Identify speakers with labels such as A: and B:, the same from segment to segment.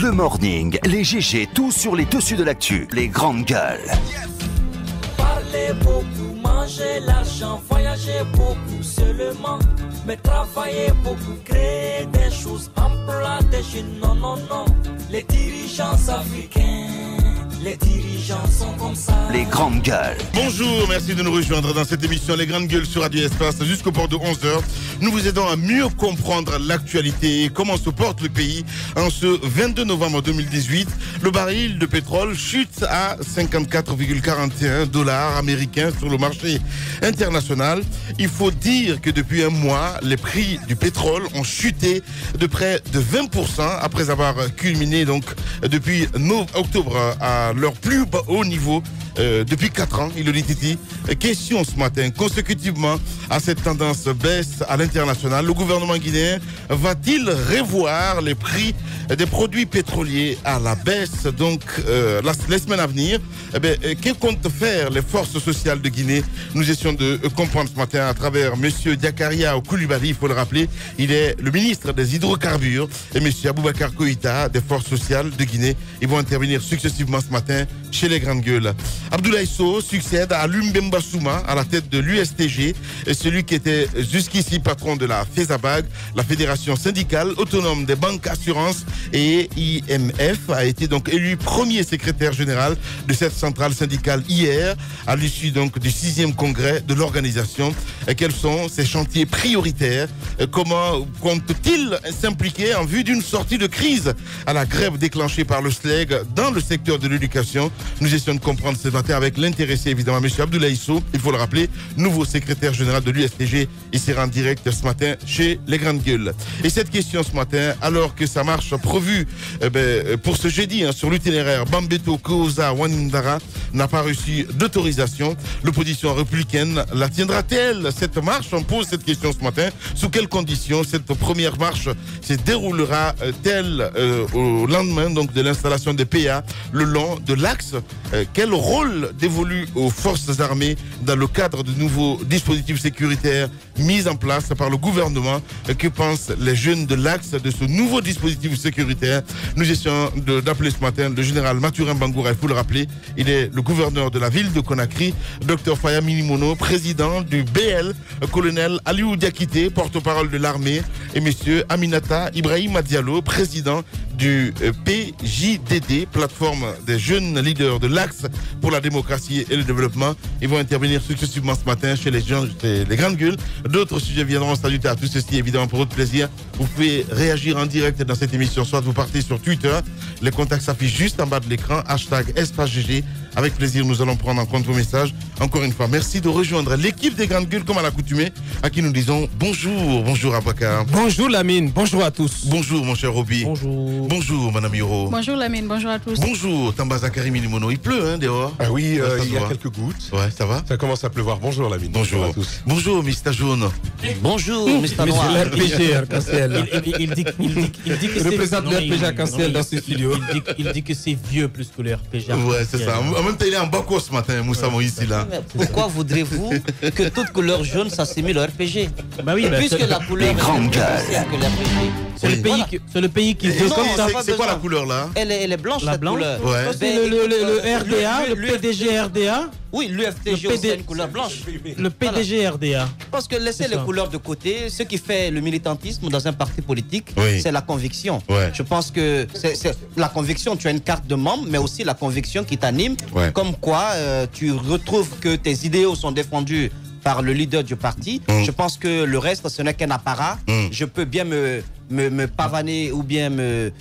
A: Le morning, les GG, tout sur les dessus de l'actu. Les grandes gueules.
B: Parler beaucoup, manger l'argent, voyager beaucoup seulement. Mais travailler beaucoup, créer des choses, emploi des jeunes, non, non, non. Les dirigeants africains, les dirigeants sont comme ça.
A: Les grandes gueules.
C: Bonjour, merci de nous rejoindre dans cette émission Les Grandes Gueules sur Radio Espace jusqu'au port de 11h. Nous vous aidons à mieux comprendre l'actualité et comment se porte le pays en ce 22 novembre 2018. Le baril de pétrole chute à 54,41 $ américains sur le marché international. Il faut dire que depuis un mois, les prix du pétrole ont chuté de près de 20% après avoir culminé donc depuis octobre à leur plus haut niveau depuis 4 ans, il le dit Titi. Question ce matin, consécutivement à cette tendance baisse à l'international, le gouvernement guinéen va-t-il revoir les prix des produits pétroliers à la baisse donc les semaines à venir? Que comptent faire les forces sociales de Guinée? Nous essayons de comprendre ce matin à travers monsieur Diakaria Koulibaly, il faut le rappeler, il est le ministre des hydrocarbures, et monsieur Aboubacar Koïta des forces sociales de Guinée. Ils vont intervenir successivement ce matin chez les Grandes Gueules. Abdoulaye Sow succède à Lumbemba Souma à la tête de l'USTG, et celui qui était jusqu'ici patron de la FESABAG, la Fédération syndicale autonome des banques assurances et IMF, a été donc élu premier secrétaire général de cette centrale syndicale hier, à l'issue donc du 6e congrès de l'organisation. Quels sont ses chantiers prioritaires? Comment compte-t-il s'impliquer en vue d'une sortie de crise à la grève déclenchée par le SLEG dans le secteur de l'éducation? Nous essayons de comprendre ce matin avec l'intéressé évidemment, M. Abdoulaye Sow, il faut le rappeler, nouveau secrétaire général de l'USTG. Il sera en direct ce matin chez les Grandes Gueules. Et cette question ce matin, alors que sa marche prévue pour ce jeudi sur l'itinéraire Bambeto Koza Wandara n'a pas reçu d'autorisation, l'opposition républicaine la tiendra-t-elle cette marche? On pose cette question ce matin. Sous quelles conditions cette première marche se déroulera-t-elle au lendemain donc de l'installation des PA le long de l'axe? Quel rôle dévolu aux forces armées dans le cadre de nouveaux dispositifs sécuritaires mis en place par le gouvernement? Que pensent les jeunes de l'axe de ce nouveau dispositif sécuritaire? Nous essayons d'appeler ce matin le général Mathurin Bangoura, il faut le rappeler, il est le gouverneur de la ville de Conakry, Dr Faya Minimono, président du BL, colonel Aliou Diakité, porte-parole de l'armée, et monsieur Aminata Ibrahima Diallo, président du PJDD, plateforme des jeunes leaders de l'Axe pour la démocratie et le développement. Ils vont intervenir successivement ce matin chez les gens, chez les Grandes Gueules. D'autres sujets viendront s'ajouter à tout ceci, évidemment, pour votre plaisir. Vous pouvez réagir en direct dans cette émission, soit vous partez sur Twitter. Les contacts s'affichent juste en bas de l'écran, #EspaceGG. Avec plaisir, nous allons prendre en compte vos messages. Encore une fois, merci de rejoindre l'équipe des Grandes Gueules, comme à l'accoutumée, à qui nous disons bonjour. Bonjour Abakar.
D: Bonjour Lamine, bonjour à tous.
C: Bonjour mon cher Roby.
D: Bonjour.
C: Bonjour Madame Yoro.
E: Bonjour Lamine, bonjour à tous.
C: Bonjour Tamba Zakari Minimono. Il pleut dehors.
F: Ah oui,
C: Ouais,
F: il y a quelques gouttes.
C: Ouais, ça va?
F: Ça commence à pleuvoir. Bonjour Lamine.
C: Bonjour
F: à tous.
C: Bonjour Mr Jaune.
G: Bonjour Mr Noir.
D: RPG Arc-en-Ciel.
G: Il dit que c'est...
D: Représente le RPG Arc-en-Ciel dans ce studio.
G: Il dit que c'est vieux plus que le RPG Arc-en-Ciel.
C: Ouais, c'est ça. En même temps, il est en Baco ce matin, Moussa Moïse, là.
G: Mais pourquoi voudrez-vous que toute couleur jaune s'assimile au RPG?
D: Bah oui,
G: Puisque la couleur
A: Les grandes gueules.
G: que l'RPG.
D: c'est le pays qui veut
G: Non,
D: comme ça.
C: C'est quoi la couleur là?
G: Elle est blanche,
D: La
G: cette
D: blanche?
G: couleur.
C: Ouais.
D: C'est le RDA, le PDG RDA.
G: Oui, l'UFTG
D: Le
G: aussi
D: PD
G: a une couleur blanche.
D: Le PDG RDA.
G: Parce que laisser
D: C'est
G: les
D: ça.
G: couleurs de côté, ce qui fait le militantisme dans un parti politique,
C: Oui.
G: c'est la conviction.
C: Ouais.
G: Je pense que c'est la conviction, tu as une carte de membre, mais aussi la conviction qui t'anime,
C: Ouais.
G: comme quoi tu retrouves que tes idéaux sont défendus par le leader du parti. Je pense que le reste, ce n'est qu'un apparat. Je peux bien me pavaner ou bien me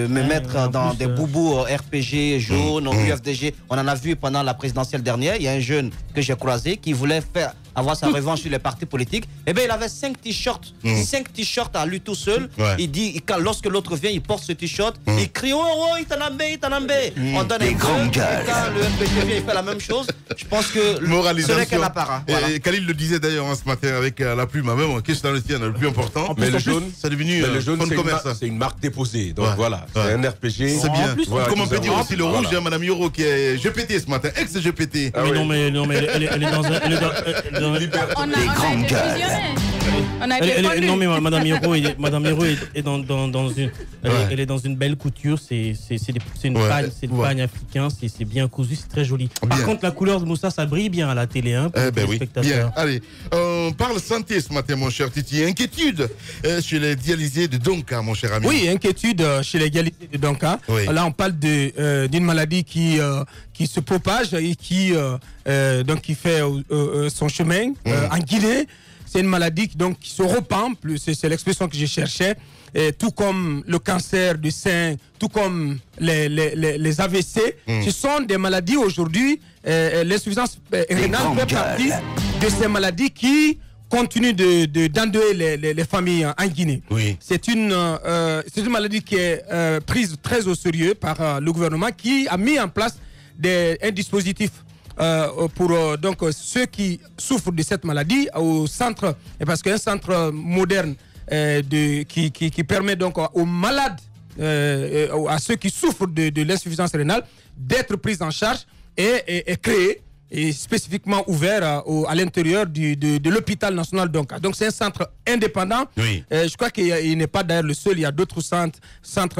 G: mettre dans des boubous RPG jaunes, UFDG. On en a vu pendant la présidentielle dernière. Il y a un jeune que j'ai croisé qui voulait avoir sa revanche sur les partis politiques. Eh bien, il avait 5 t-shirts. 5 t-shirts à lui tout seul.
C: Ouais.
G: Il dit, lorsque l'autre vient, il porte ce t-shirt. Il crie, oh, oh, Itanambe, Itanambe. On donne
A: Les
G: un
A: grandes
G: feu.
A: gueules.
G: Et quand le RPG vient, il fait la même chose. Je pense que ce
C: Moralisation.
G: n'est qu'un apparat. Voilà.
C: Et Khalil le disait d'ailleurs ce matin avec la plume, même, qu'est-ce que dans le tien, le plus important.
F: Mais le jaune,
C: ça est devenu
F: le jaune,
C: fonds de commerce.
F: c'est une marque déposée. Donc
C: Ouais.
F: voilà,
C: Ouais.
F: c'est un RPG.
C: C'est bien.
D: plus,
F: Voilà,
C: Comme on
F: nous
C: peut dire
F: avons-
C: aussi le
F: voilà.
C: rouge, Madame Yoro qui est GPT ce matin, ex-GPT.
F: Ah
D: Mais
F: oui.
D: non, mais elle est dans un.
E: On a
A: Les grandes
E: été
A: gueules.
E: fusionnés. On a été fondus.
D: Non, mais Madame Hiro est dans une, elle est dans une belle couture. C'est une pagne africaine. C'est bien cousu, c'est très joli. Par contre, la couleur de Moussa, ça brille bien à la télé, hein, pour les spectateurs.
C: Bien. Allez, on parle santé ce matin, mon cher Titi. Inquiétude chez les dialysés de Donka, mon cher ami.
H: Oui, inquiétude chez les dialysés de Donka. Oui. Là, on parle d'une maladie qui se propage et qui fait son chemin en Guinée. C'est une maladie qui se répand, c'est l'expression que je cherchais, tout comme le cancer du sein, tout comme les AVC. Ce sont des maladies aujourd'hui, l'insuffisance rénale fait partie de ces maladies qui continuent d'endeuiller les familles en Guinée. Oui. C'est une maladie qui est prise très au sérieux par le gouvernement qui a mis en place un dispositif pour donc ceux qui souffrent de cette maladie au centre, parce qu'un centre moderne qui permet donc aux malades, à ceux qui souffrent de l'insuffisance rénale d'être pris en charge est créé et spécifiquement ouvert à l'intérieur de l'hôpital national Donka. Donc c'est un centre indépendant. Oui. Je crois qu'il n'est pas d'ailleurs le seul, il y a d'autres centres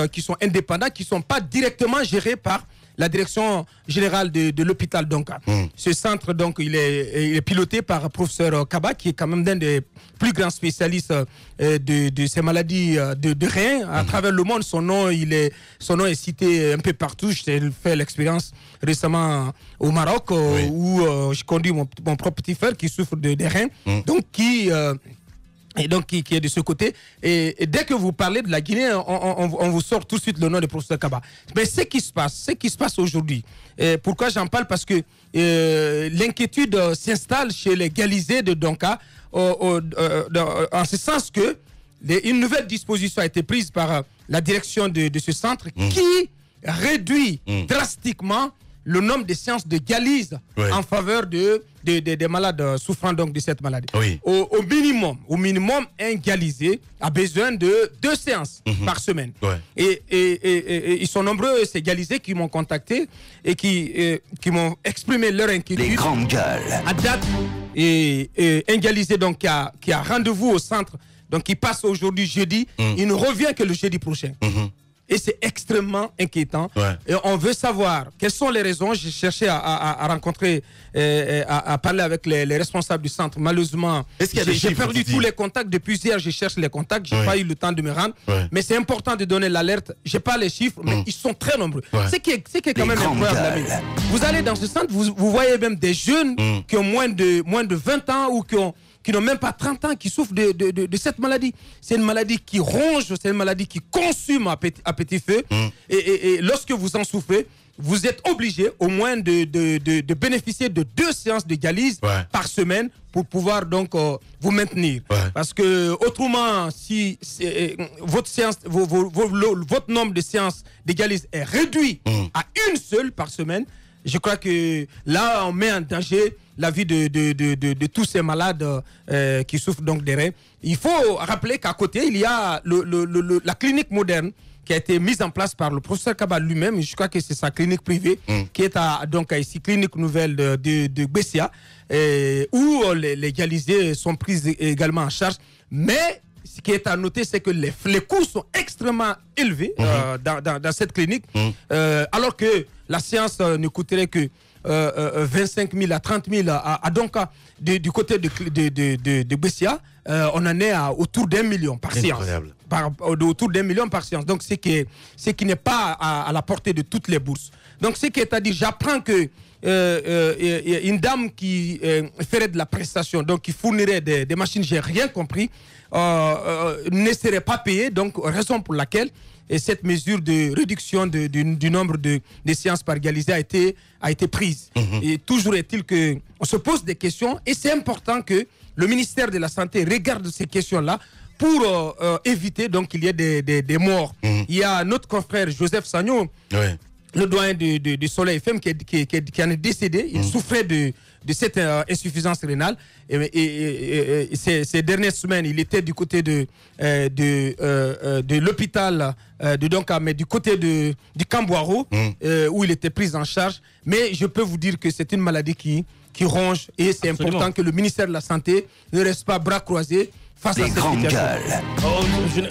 H: qui sont indépendants, qui ne sont pas directement gérés par la direction générale de l'hôpital Donka. Ce centre, donc, il est piloté par le professeur Kaba, qui est quand même l'un des plus grands spécialistes de ces maladies de reins à travers le monde. Son nom est cité un peu partout. J'ai fait l'expérience récemment au Maroc, où je conduis mon propre petit frère qui souffre des reins, donc qui est de ce côté. Et dès que vous parlez de la Guinée, on vous sort tout de suite le nom du professeur Kaba. Mais ce qui se passe aujourd'hui, pourquoi j'en parle? Parce que l'inquiétude s'installe chez les dialysés de Donka, en ce sens que une nouvelle disposition a été prise par la direction de ce centre qui réduit drastiquement le nombre de séances de dialyse en faveur des malades souffrant donc de cette maladie. Oui. Au minimum, un dialysé a besoin de 2 séances par semaine. Ouais. Et ils sont nombreux, ces dialysés, qui m'ont contacté et qui m'ont exprimé leur inquiétude.
A: Les grandes gueules.
H: À date, un dialysé donc, qui a rendez-vous au centre, donc qui passe aujourd'hui jeudi, il ne revient que le jeudi prochain. Et c'est extrêmement inquiétant. Ouais. Et on veut savoir quelles sont les raisons. J'ai cherché à rencontrer, à parler avec les responsables du centre. Malheureusement, j'ai perdu tous les contacts. Depuis hier, je cherche les contacts. J'ai pas eu le temps de me rendre. Mais c'est important de donner l'alerte. J'ai pas les chiffres, mais ils sont très nombreux. Ce qui est quand même incroyable. Vous allez dans ce centre, vous voyez même des jeunes qui ont moins de 20 ans ou qui n'ont même pas 30 ans, qui souffrent de cette maladie. C'est une maladie qui ronge, c'est une maladie qui consume à petit feu. Et lorsque vous en souffrez, vous êtes obligé au moins de bénéficier de 2 séances de dialyse par semaine pour pouvoir donc vous maintenir. Parce que autrement, si votre nombre de séances de dialyse est réduit à 1 seule par semaine, je crois que là, on met en danger la vie de tous ces malades qui souffrent donc des reins. Il faut rappeler qu'à côté, il y a la clinique moderne qui a été mise en place par le professeur Kaba lui-même. Je crois que c'est sa clinique privée qui est donc ici, clinique nouvelle de Bessia, où les dialysés sont pris également en charge. Mais ce qui est à noter, c'est que les coûts sont extrêmement élevés dans cette clinique, alors que la séance ne coûterait que 25 000 à 30 000 à Donka. Du côté de Bessia, on en est autour d'1 million par séance. Autour d'1 million par séance. Donc, ce qui n'est pas à la portée de toutes les bourses. Donc, ce qui est à dire, j'apprends que une dame qui ferait de la prestation, donc qui fournirait des machines, j'ai rien compris, ne serait pas payée. Donc, raison pour laquelle cette mesure de réduction du nombre de séances par dialysé a été prise. Et toujours est-il qu'on se pose des questions, et c'est important que le ministère de la Santé regarde ces questions-là pour éviter donc qu'il y ait des morts. Il y a notre confrère Joseph Sagnon, le doyen de Soleil FM, qui en est décédé. Il souffrait de cette insuffisance rénale. Et ces dernières semaines, il était du côté de l'hôpital de Donka, mais du côté du Camboiro, où il était pris en charge. Mais je peux vous dire que c'est une maladie qui ronge, et c'est important que le ministère de la Santé ne reste pas bras croisés face à cette situation?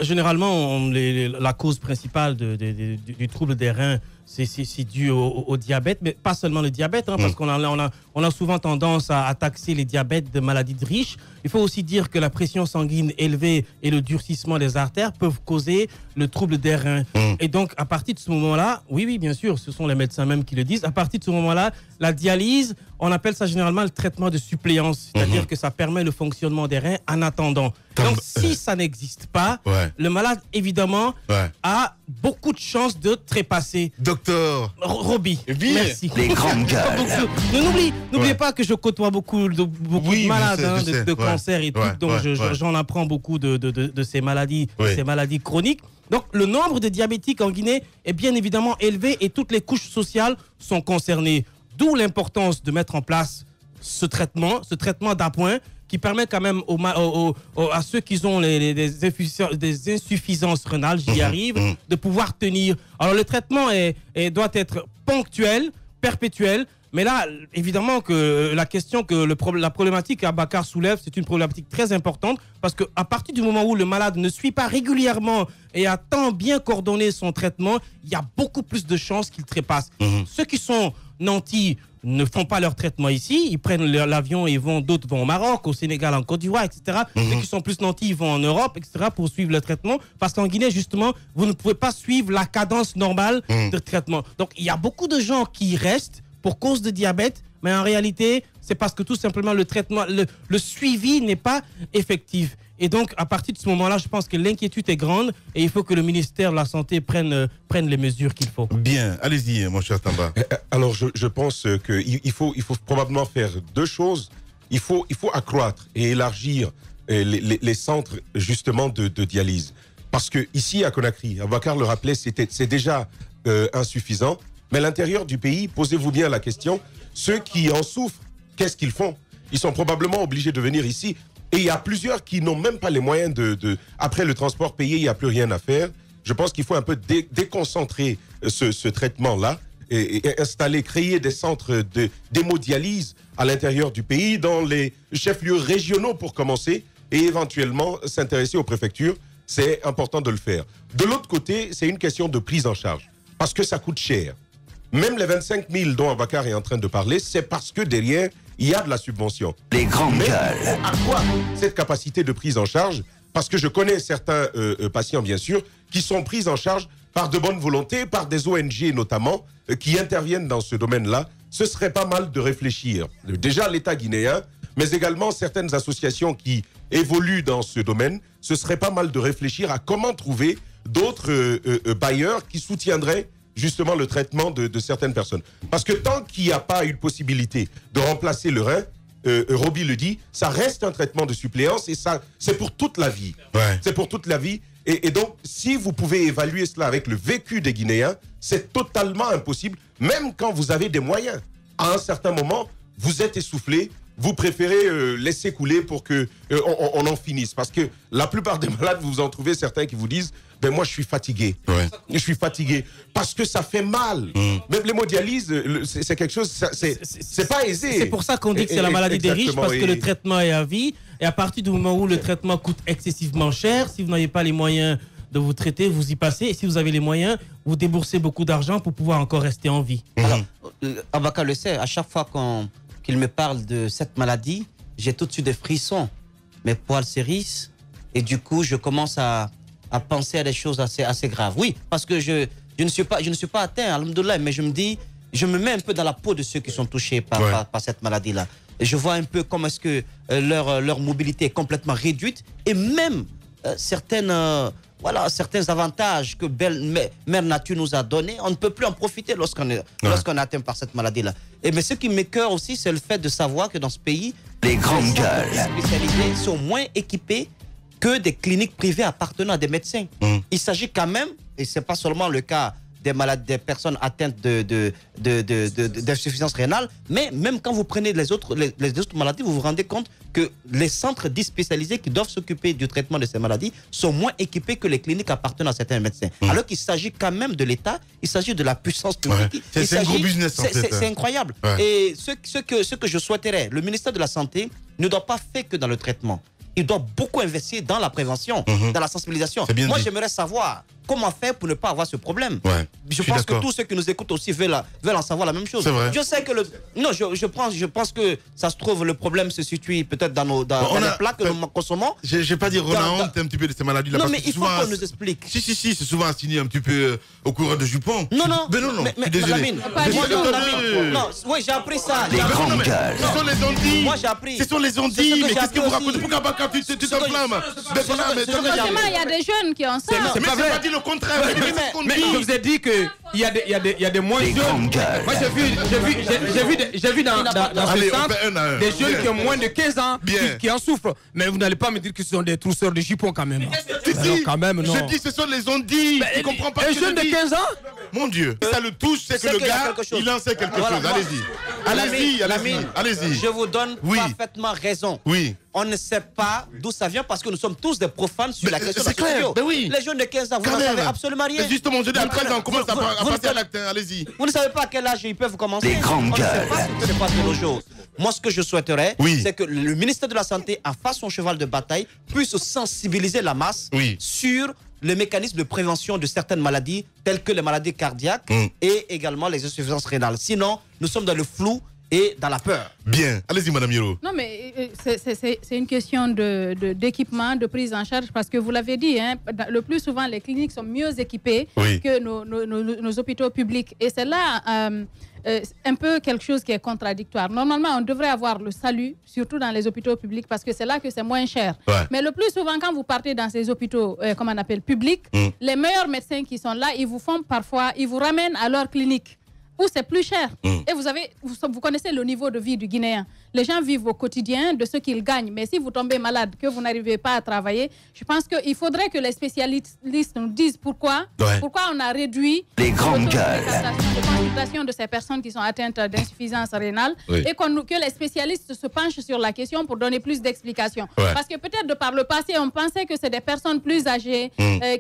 D: Généralement, la cause principale du trouble des reins, c'est dû au diabète, mais pas seulement le diabète, parce qu'on a souvent tendance à taxer les diabètes de maladies de riches. Il faut aussi dire que la pression sanguine élevée et le durcissement des artères peuvent causer le trouble des reins. Et donc, à partir de ce moment-là, oui, bien sûr, ce sont les médecins même qui le disent, à partir de ce moment-là, la dialyse, on appelle ça généralement le traitement de suppléance, c'est-à-dire que ça permet le fonctionnement des reins en attendant. Donc, si ça n'existe pas, le malade, évidemment, a beaucoup de chances de trépasser.
C: Docteur
D: Roby, merci.
A: Les grandes gueules.
D: N'oubliez pas que je côtoie beaucoup de malades de cancer et tout, donc j'en apprends beaucoup de ces maladies, ces maladies chroniques. Donc, le nombre de diabétiques en Guinée est bien évidemment élevé et toutes les couches sociales sont concernées. D'où l'importance de mettre en place ce traitement d'appoint qui permet quand même à ceux qui ont des insuffisances rénales, j'y arrive, de pouvoir tenir. Alors, le traitement doit être ponctuel, perpétuel. Mais là, évidemment, que la question que la problématique qu'Abakar soulève, c'est une problématique très importante parce qu'à partir du moment où le malade ne suit pas régulièrement et a tant bien coordonné son traitement, il y a beaucoup plus de chances qu'il trépasse. Ceux qui sont nantis ne font pas leur traitement ici, ils prennent l'avion et d'autres vont au Maroc, au Sénégal, en Côte d'Ivoire, etc. Ceux qui sont plus nantis, ils vont en Europe, etc. pour suivre le traitement parce qu'en Guinée, justement, vous ne pouvez pas suivre la cadence normale de traitement. Donc, il y a beaucoup de gens qui restent pour cause de diabète, mais en réalité, c'est parce que tout simplement le traitement, le suivi n'est pas effectif. Et donc, à partir de ce moment-là, je pense que l'inquiétude est grande et il faut que le ministère de la Santé prenne les mesures qu'il faut.
C: Bien, allez-y, mon cher Tamba.
F: Alors, je pense qu'il faut probablement faire deux choses. Il faut accroître et élargir les centres, justement, de dialyse. Parce que ici, à Conakry, Abakar le rappelait, c'est déjà insuffisant. Mais à l'intérieur du pays, posez-vous bien la question, ceux qui en souffrent, qu'est-ce qu'ils font? Ils sont probablement obligés de venir ici. Et il y a plusieurs qui n'ont même pas les moyens après le transport payé, il n'y a plus rien à faire. Je pense qu'il faut un peu déconcentrer ce traitement-là et installer, créer des centres d'hémodialyse à l'intérieur du pays, dans les chefs-lieux régionaux pour commencer, et éventuellement s'intéresser aux préfectures. C'est important de le faire. De l'autre côté, c'est une question de prise en charge, parce que ça coûte cher. Même les 25 000 dont Abakar est en train de parler, c'est parce que derrière, il y a de la subvention.
A: Les grandes gueules.
F: À quoi cette capacité de prise en charge? Parce que je connais certains patients, bien sûr, qui sont pris en charge par de bonne volonté, par des ONG notamment, qui interviennent dans ce domaine-là. Ce serait pas mal de réfléchir. Déjà, l'État guinéen, mais également certaines associations qui évoluent dans ce domaine, ce serait pas mal de réfléchir à comment trouver d'autres bailleurs qui soutiendraient justement le traitement de certaines personnes. Parce que tant qu'il n'y a pas une possibilité de remplacer le rein, Roby le dit, ça reste un traitement de suppléance et ça, c'est pour toute la vie. C'est pour toute la vie. Et donc, si vous pouvez évaluer cela avec le vécu des Guinéens, c'est totalement impossible, même quand vous avez des moyens. À un certain moment, vous êtes essoufflé, vous préférez laisser couler pour que on en finisse. Parce que la plupart des malades, vous en trouvez certains qui vous disent « Ben moi, je suis fatigué. Je suis fatigué. » Parce que ça fait mal. Même l'hémodialyse, c'est quelque chose, c'est pas aisé.
D: C'est pour ça qu'on dit que c'est la maladie des riches, parce que le traitement est à vie. Et à partir du moment où le traitement coûte excessivement cher, si vous n'avez pas les moyens de vous traiter, vous y passez. Et si vous avez les moyens, vous déboursez beaucoup d'argent pour pouvoir encore rester en vie.
G: Alors, Abakar le sait, à chaque fois qu'il me parle de cette maladie, j'ai tout de suite des frissons. Mes poils s'hérissent et du coup, je commence à penser à des choses assez graves. Oui, parce que je ne suis pas atteint, alhamdoulilah, mais je me mets un peu dans la peau de ceux qui sont touchés par cette maladie-là. Et je vois un peu comment est-ce que leur mobilité est complètement réduite et même certains avantages que Mère Nature nous a donnés, on ne peut plus en profiter lorsqu'on est atteint par cette maladie-là. Mais ce qui m'écoeure aussi, c'est le fait de savoir que dans ce pays,
A: les grandes gueules
G: spécialisés sont moins équipés que des cliniques privées appartenant à des médecins. Il s'agit quand même, et ce n'est pas seulement le cas des personnes atteintes d'insuffisance rénale, mais même quand vous prenez les autres maladies, vous vous rendez compte que les centres dits spécialisés qui doivent s'occuper du traitement de ces maladies sont moins équipés que les cliniques appartenant à certains médecins. Alors qu'il s'agit quand même de l'État, il s'agit de la puissance publique.
C: C'est un gros business en fait.
G: C'est incroyable. Et ce que je souhaiterais, le ministère de la Santé ne doit pas faire que dans le traitement. il doit beaucoup investir dans la prévention, dans la sensibilisation. Moi, j'aimerais savoir comment faire pour ne pas avoir ce problème. Je pense que tous ceux qui nous écoutent aussi veulent en savoir la même chose. Je sais que non, je pense que ça se trouve, le problème se situe peut-être dans les plats que nous consommons.
C: Je ne vais pas dire on a honte un petit peu de ces maladies-là.
G: Non, mais il faut qu'on nous explique.
C: Si, c'est souvent assigné un petit peu au courant de jupons.
G: Non.
C: Mais désolé.
G: Oui, j'ai appris ça.
A: Les grandes gueules.
C: Ce sont les ondits.
G: Moi, j'ai appris.
C: Ce sont les ondits. Mais qu'est-ce que vous racontez? Pourquoi quand tu t'enflammes?
E: Il y a des jeunes qui ont ça.
C: Mais c'est pas dit le contraire.
H: Mais je vous ai dit qu'il y a des moins jeunes. Moi, j'ai vu dans ce centre des jeunes qui ont moins de 15 ans qui en souffrent. Mais vous n'allez pas me dire que ce sont des trousseurs de jupons quand même.
C: Quand même, non. Je dis ce sont les ondits. Tu comprends pas?
H: Un jeune de 15 ans?
C: Mon Dieu. Ça le touche, c'est que le gars, il en sait quelque chose. Allez-y.
G: Je vous donne parfaitement raison.
C: Oui.
G: On ne sait pas d'où ça vient parce que nous sommes tous des profanes sur la question de la
C: clair.
G: Les jeunes de 15 ans, vous n'en savez absolument rien.
C: Mais justement, je dis à 13 ans, on commence à passer à l'acte. Allez-y.
G: Vous ne savez pas à quel âge ils peuvent commencer.
A: Les grandes gueules.
G: On ne sait pas ce qui se passe de nos jours. Moi, ce que je souhaiterais, c'est que le ministère de la Santé, en face son cheval de bataille, puisse sensibiliser la masse sur le mécanisme de prévention de certaines maladies, telles que les maladies cardiaques et également les insuffisances rénales. Sinon, nous sommes dans le flou et dans la peur.
C: Bien. Allez-y, Madame Yoro.
E: Non, mais c'est une question d'équipement, de prise en charge, parce que vous l'avez dit, hein, le plus souvent, les cliniques sont mieux équipées que nos hôpitaux publics. Et c'est là un peu quelque chose qui est contradictoire. Normalement, on devrait avoir le SALU, surtout dans les hôpitaux publics, parce que c'est là que c'est moins cher. Mais le plus souvent, quand vous partez dans ces hôpitaux, comme on appelle publics, les meilleurs médecins qui sont là, ils vous ramènent à leur clinique, où c'est plus cher. Et vous connaissez le niveau de vie du Guinéen. Les gens vivent au quotidien de ce qu'ils gagnent. Mais si vous tombez malade, que vous n'arrivez pas à travailler, je pense qu'il faudrait que les spécialistes nous disent pourquoi on a réduit
A: les grandes gueules
E: de consultation de ces personnes qui sont atteintes d'insuffisance rénale et que les spécialistes se penchent sur la question pour donner plus d'explications. Parce que peut-être de par le passé, on pensait que c'est des personnes plus âgées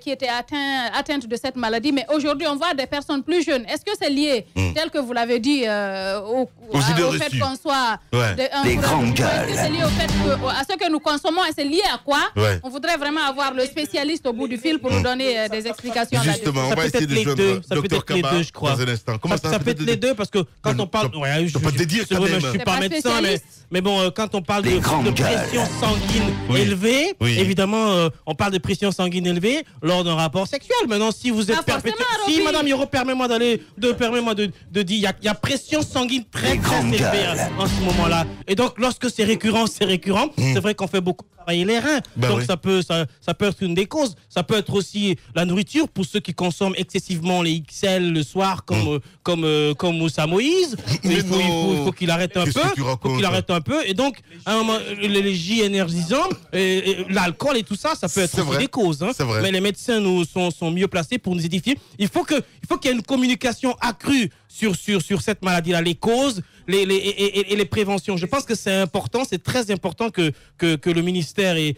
E: qui étaient atteintes de cette maladie. Mais aujourd'hui, on voit des personnes plus jeunes. Est-ce que c'est lié, tel que vous l'avez dit, au fait qu'on soit...
A: les grandes gueules.
E: C'est lié au fait à ce que nous consommons et c'est lié à quoi? On voudrait vraiment avoir le spécialiste au bout du fil pour nous donner des explications.
C: Justement, on va essayer de joindre Dr Kaba dans un instant.
D: Ça peut être les deux parce que quand on parle...
C: Je ne peux pas te dire quand même.
D: Je ne suis pas médecin, mais bon, quand on parle de pression sanguine élevée, évidemment, on parle de pression sanguine élevée lors d'un rapport sexuel. Maintenant, si vous êtes perpétuel... Si, Madame Yoro, permets-moi de dire, il y a pression sanguine très élevée en ce moment-là. Et donc, lorsque c'est récurrent, c'est vrai qu'on fait beaucoup travailler les reins. Donc, ça peut être une des causes. Ça peut être aussi la nourriture pour ceux qui consomment excessivement les XL le soir, comme Moussa Moïse. Il faut qu'il arrête un peu. Et donc, à un moment, les J énergisants, l'alcool et tout ça, ça peut être aussi des causes. Mais les médecins sont mieux placés pour nous édifier. Il faut qu'il y ait une communication accrue sur cette maladie-là, les causes et les préventions. Je pense que c'est important, c'est très important que le ministère et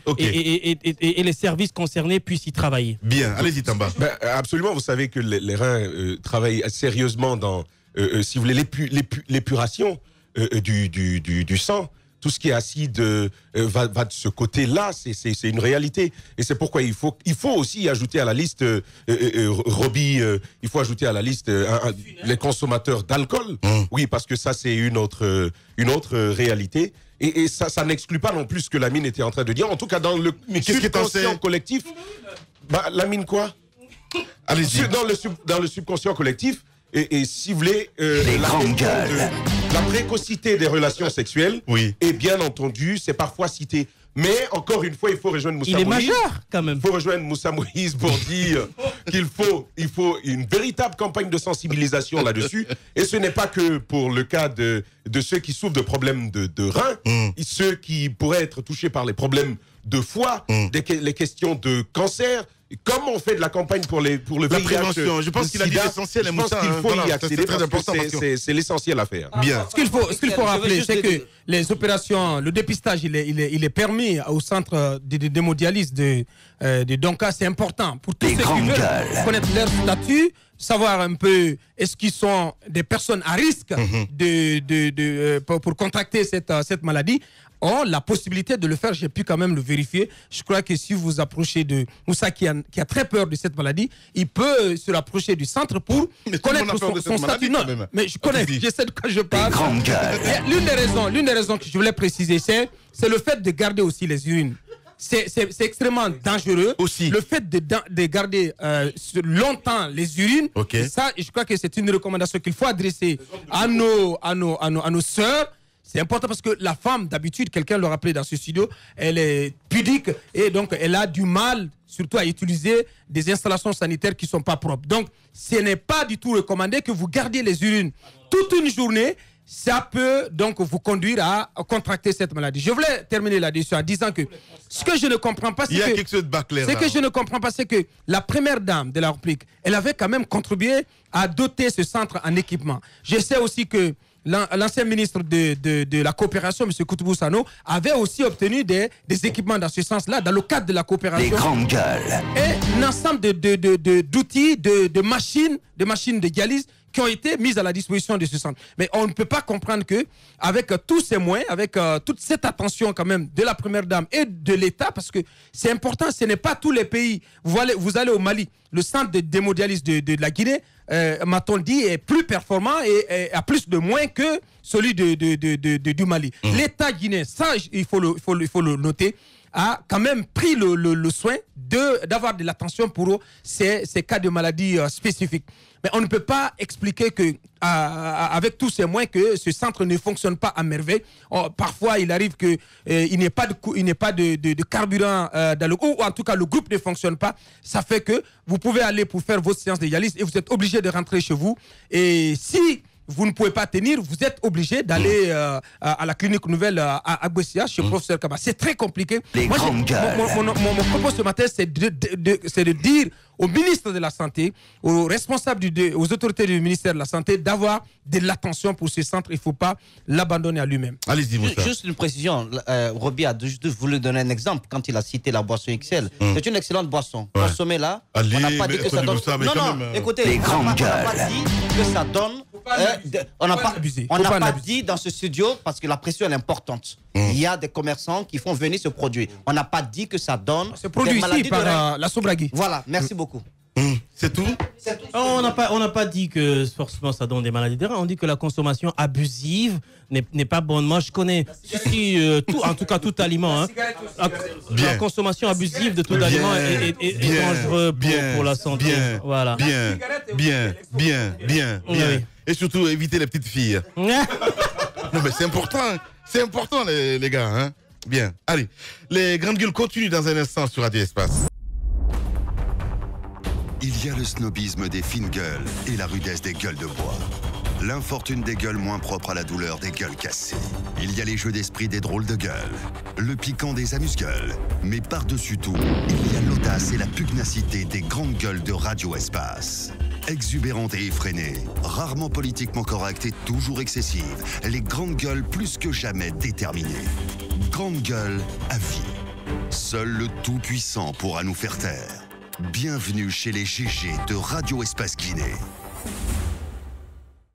D: les services concernés puissent y travailler.
C: Bien, allez-y Tamba.
F: Absolument, vous savez que les reins travaillent sérieusement dans, si vous voulez, l'épuration du sang. Tout ce qui est acide va de ce côté-là, c'est une réalité. Et c'est pourquoi il faut aussi ajouter à la liste, Roby, il faut ajouter à la liste les consommateurs d'alcool. Oui, parce que ça, c'est une autre réalité. Et ça n'exclut pas non plus ce que Lamine était en train de dire. En tout cas, dans le subconscient collectif... Lamine quoi? Allez-y. Dans le subconscient collectif, et si vous voulez, la précocité des relations sexuelles, et bien entendu, c'est parfois cité. Mais encore une fois, il faut rejoindre Moussa Moïse.
D: Il est majeur, quand même.
F: Il faut rejoindre Moussa Moïse pour dire qu'il faut une véritable campagne de sensibilisation là-dessus. Et ce n'est pas que pour le cas de ceux qui souffrent de problèmes de reins, ceux qui pourraient être touchés par les problèmes de foie, les questions de cancer. Comme on fait de la campagne pour le VIH,
C: prévention, je pense qu'il a dit l'essentiel.
F: Je pense qu'il faut y accéder parce que c'est l'essentiel à faire.
C: Bien.
H: Ce qu'il faut rappeler, c'est que les opérations, le dépistage, il est permis au centre d'hémodialyse de Donka. C'est important pour tous ceux qui veulent connaître leur statut, savoir un peu est-ce qu'ils sont des personnes à risque pour contracter cette maladie. ont la possibilité de le faire. J'ai pu quand même le vérifier. Je crois que si vous approchez de Moussa qui a très peur de cette maladie, il peut se rapprocher du centre pour connaître son statut. Non, mais je connais, je sais de quoi je parle. L'une des raisons que je voulais préciser, c'est le fait de garder aussi les urines. C'est extrêmement dangereux. Aussi. Le fait de garder longtemps les urines, ça, je crois que c'est une recommandation qu'il faut adresser à nos sœurs. C'est important parce que la femme, d'habitude, quelqu'un l'a rappelé dans ce studio, elle est pudique et donc elle a du mal, surtout à utiliser des installations sanitaires qui ne sont pas propres. Donc, ce n'est pas du tout recommandé que vous gardiez les urines toute une journée. Ça peut donc vous conduire à contracter cette maladie. Je voulais terminer là-dessus en disant que ce que je ne comprends pas, c'est que... quelque chose de bâclé. Ce que je ne comprends pas, c'est que la première dame de la République, elle avait quand même contribué à doter ce centre en équipement. Je sais aussi que l'ancien ministre de la coopération, M. Koutoubou Sano, avait aussi obtenu des équipements dans ce sens-là, dans le cadre de la coopération.
A: Les grandes gueules.
H: Et un ensemble d'outils, de machines de dialyse qui ont été mises à la disposition de ce centre. Mais on ne peut pas comprendre que, avec tous ces moyens, avec toute cette attention quand même de la première dame et de l'État, parce que c'est important, ce n'est pas tous les pays. Vous allez au Mali, le centre de démodialyse de la Guinée, m'a-t-on dit, est plus performant et a plus de moyens que celui du Mali. L'État guinéen, ça il faut le noter, a quand même pris le soin d'avoir de l'attention pour ces cas de maladies spécifiques. Mais on ne peut pas expliquer que, avec tous ces moyens, que ce centre ne fonctionne pas à merveille. Parfois, il arrive qu'il n'y ait pas de carburant dans le groupe, ou en tout cas, le groupe ne fonctionne pas. Ça fait que vous pouvez aller pour faire votre séance de dialyse et vous êtes obligé de rentrer chez vous. Et si vous ne pouvez pas tenir, vous êtes obligé d'aller à la clinique nouvelle à Boessia, chez professeur Kaba. C'est très compliqué. Moi, mon propos ce matin, c'est de dire au ministre de la Santé, aux responsables, aux autorités du ministère de la Santé, d'avoir de l'attention pour ce centre. Il ne faut pas l'abandonner à lui-même.
C: Allez-y, Moussa.
G: Juste une précision. Roby a juste voulu donner un exemple quand il a cité la boisson XL. C'est une excellente boisson. Consommée là, on n'a pas dit que ça donne... Écoutez, on n'a pas dit que ça donne... on n'a pas dit dans ce studio, parce que la pression est importante. Il y a des commerçants qui font venir ce produit. On n'a pas dit que ça donne...
H: C'est produit ici par la Sobragui.
G: Voilà, merci beaucoup.
C: C'est tout?
D: On n'a pas dit que forcément ça donne des maladies des reins. On dit que la consommation abusive n'est pas bonne. Moi, je connais en tout cas tout aliment. Hein. La consommation abusive de tout aliment est dangereux pour la santé. Voilà.
C: Bien. Et surtout, éviter les petites filles. Non, mais c'est important. C'est important, les gars. Hein. Bien. Allez, les grandes gueules continuent dans un instant sur Radio Espace.
I: Il y a le snobisme des fines gueules et la rudesse des gueules de bois. L'infortune des gueules moins propres à la douleur des gueules cassées. Il y a les jeux d'esprit des drôles de gueules, le piquant des amuse-gueules. Mais par-dessus tout, il y a l'audace et la pugnacité des grandes gueules de Radio Espace. Exubérantes et effrénées, rarement politiquement correctes et toujours excessives, les grandes gueules plus que jamais déterminées. Grandes gueules à vie. Seul le Tout-Puissant pourra nous faire taire. Bienvenue chez les GG de Radio Espace Guinée.